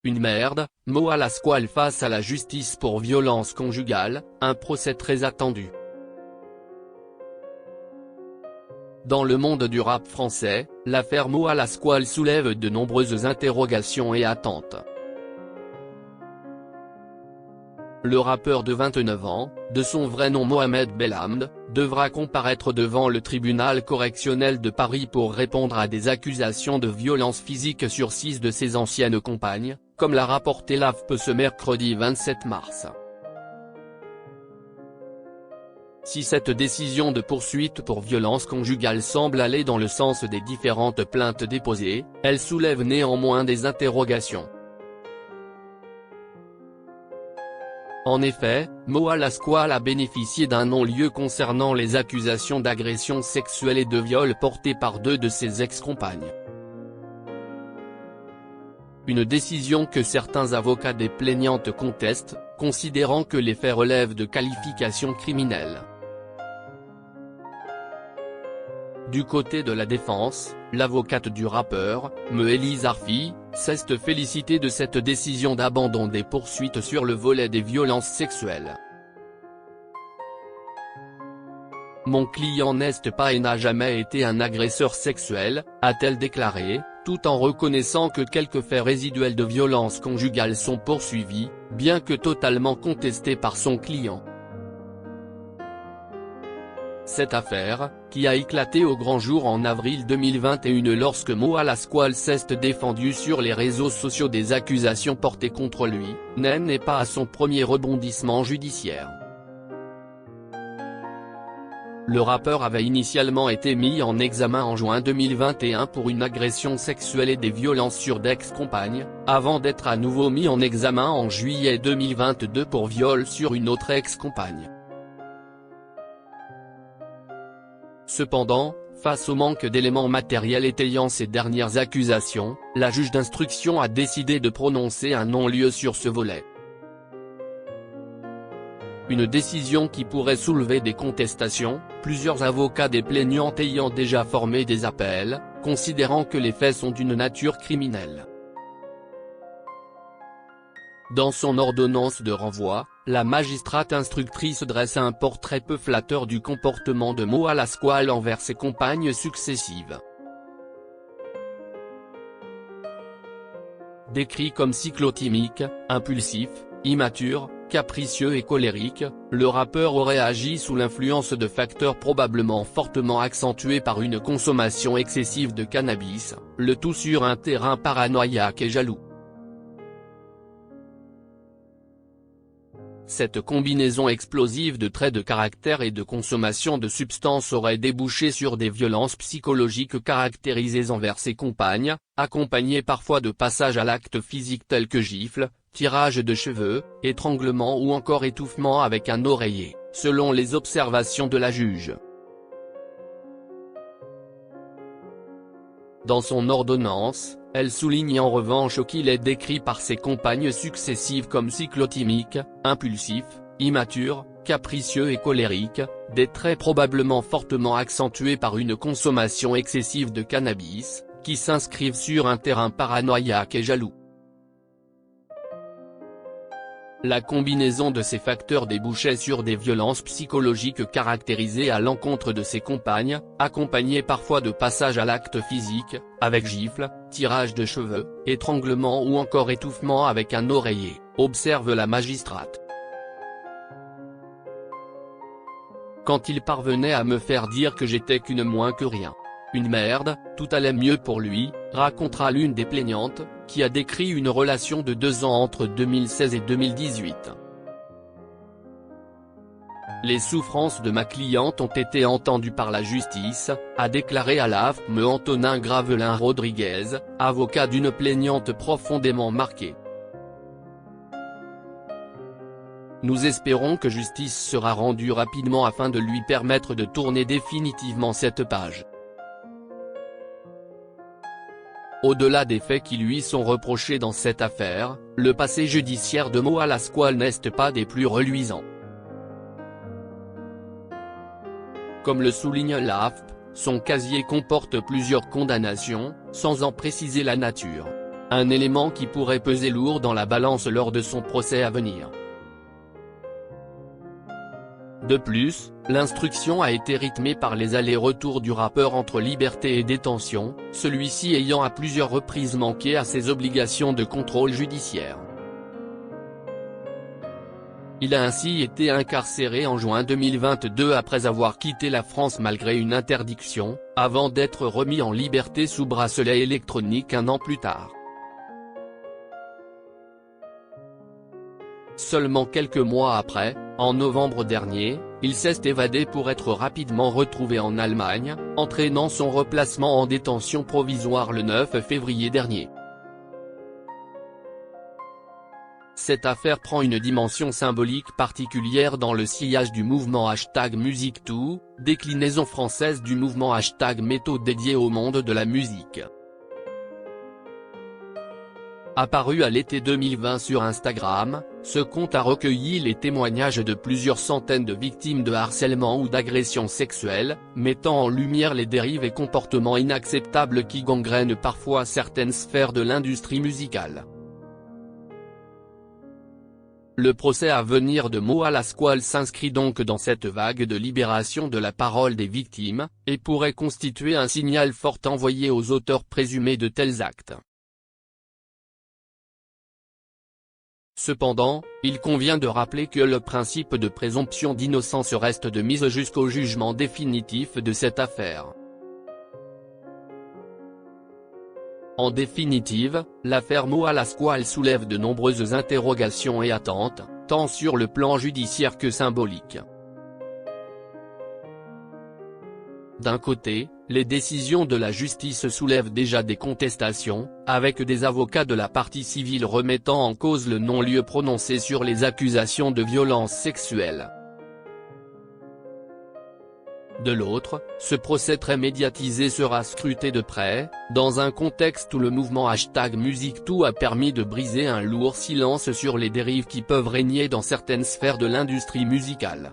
Une merde, Moa Lasquale face à la justice pour violence conjugale, un procès très attendu. Dans le monde du rap français, l'affaire Moa Lasquale soulève de nombreuses interrogations et attentes. Le rappeur de 29 ans, de son vrai nom Mohamed Belhamd, devra comparaître devant le tribunal correctionnel de Paris pour répondre à des accusations de violence physique sur 6 de ses anciennes compagnes, comme l'a rapporté l'AFP ce mercredi 27 mars. Si cette décision de poursuite pour violence conjugale semble aller dans le sens des différentes plaintes déposées, elle soulève néanmoins des interrogations. En effet, Moa Lasquale a bénéficié d'un non-lieu concernant les accusations d'agression sexuelle et de viol portées par 2 de ses ex-compagnes. Une décision que certains avocats des plaignantes contestent, considérant que les faits relèvent de qualifications criminelles. Du côté de la défense, l'avocate du rappeur, Meélise Arfi, s'est félicitée de cette décision d'abandon des poursuites sur le volet des violences sexuelles. « Mon client n'est pas et n'a jamais été un agresseur sexuel », a-t-elle déclaré, tout en reconnaissant que quelques faits résiduels de violence conjugale sont poursuivis, bien que totalement contestés par son client. Cette affaire, qui a éclaté au grand jour en avril 2021 lorsque Moa Lasquale s'est défendu sur les réseaux sociaux des accusations portées contre lui, n'est pas à son premier rebondissement judiciaire. Le rappeur avait initialement été mis en examen en juin 2021 pour une agression sexuelle et des violences sur d'ex-compagnes, avant d'être à nouveau mis en examen en juillet 2022 pour viol sur une autre ex-compagne. Cependant, face au manque d'éléments matériels étayant ces dernières accusations, la juge d'instruction a décidé de prononcer un non-lieu sur ce volet. Une décision qui pourrait soulever des contestations, plusieurs avocats des plaignantes ayant déjà formé des appels, considérant que les faits sont d'une nature criminelle. Dans son ordonnance de renvoi, la magistrate instructrice dresse un portrait peu flatteur du comportement de Moa Lasquale envers ses compagnes successives. Décrit comme cyclotimique, impulsif, immature, capricieux et colérique, le rappeur aurait agi sous l'influence de facteurs probablement fortement accentués par une consommation excessive de cannabis, le tout sur un terrain paranoïaque et jaloux. Cette combinaison explosive de traits de caractère et de consommation de substances aurait débouché sur des violences psychologiques caractérisées envers ses compagnes, accompagnées parfois de passages à l'acte physique tels que gifles, tirage de cheveux, étranglement ou encore étouffement avec un oreiller, selon les observations de la juge. Dans son ordonnance, elle souligne en revanche qu'il est décrit par ses compagnes successives comme cyclotimique, impulsif, immature, capricieux et colérique, des traits probablement fortement accentués par une consommation excessive de cannabis, qui s'inscrivent sur un terrain paranoïaque et jaloux. La combinaison de ces facteurs débouchait sur des violences psychologiques caractérisées à l'encontre de ses compagnes, accompagnées parfois de passages à l'acte physique, avec gifles, tirage de cheveux, étranglement ou encore étouffement avec un oreiller, observe la magistrate. Quand il parvenait à me faire dire que j'étais qu'une moins que rien. Une merde, tout allait mieux pour lui, racontera l'une des plaignantes, qui a décrit une relation de 2 ans entre 2016 et 2018. Les souffrances de ma cliente ont été entendues par la justice, a déclaré à l'AFP Antonin Gravelin Rodriguez, avocat d'une plaignante profondément marquée. Nous espérons que justice sera rendue rapidement afin de lui permettre de tourner définitivement cette page. Au-delà des faits qui lui sont reprochés dans cette affaire, le passé judiciaire de Moa Lasquale n'est pas des plus reluisants. Comme le souligne l'AFP, son casier comporte plusieurs condamnations, sans en préciser la nature. Un élément qui pourrait peser lourd dans la balance lors de son procès à venir. De plus, l'instruction a été rythmée par les allers-retours du rappeur entre liberté et détention, celui-ci ayant à plusieurs reprises manqué à ses obligations de contrôle judiciaire. Il a ainsi été incarcéré en juin 2022 après avoir quitté la France malgré une interdiction, avant d'être remis en liberté sous bracelet électronique un an plus tard. Seulement quelques mois après, en novembre dernier, il s'est évadé pour être rapidement retrouvé en Allemagne, entraînant son replacement en détention provisoire le 9 février dernier. Cette affaire prend une dimension symbolique particulière dans le sillage du mouvement #MusiqueToo, déclinaison française du mouvement #métaux dédié au monde de la musique. Apparu à l'été 2020 sur Instagram, ce compte a recueilli les témoignages de plusieurs centaines de victimes de harcèlement ou d'agressions sexuelles, mettant en lumière les dérives et comportements inacceptables qui gangrènent parfois certaines sphères de l'industrie musicale. Le procès à venir de Moa Lasquale s'inscrit donc dans cette vague de libération de la parole des victimes, et pourrait constituer un signal fort envoyé aux auteurs présumés de tels actes. Cependant, il convient de rappeler que le principe de présomption d'innocence reste de mise jusqu'au jugement définitif de cette affaire. En définitive, l'affaire Moa Lasquale soulève de nombreuses interrogations et attentes, tant sur le plan judiciaire que symbolique. D'un côté, les décisions de la justice soulèvent déjà des contestations, avec des avocats de la partie civile remettant en cause le non-lieu prononcé sur les accusations de violences sexuelles. De l'autre, ce procès très médiatisé sera scruté de près, dans un contexte où le mouvement #MusiqueToo a permis de briser un lourd silence sur les dérives qui peuvent régner dans certaines sphères de l'industrie musicale.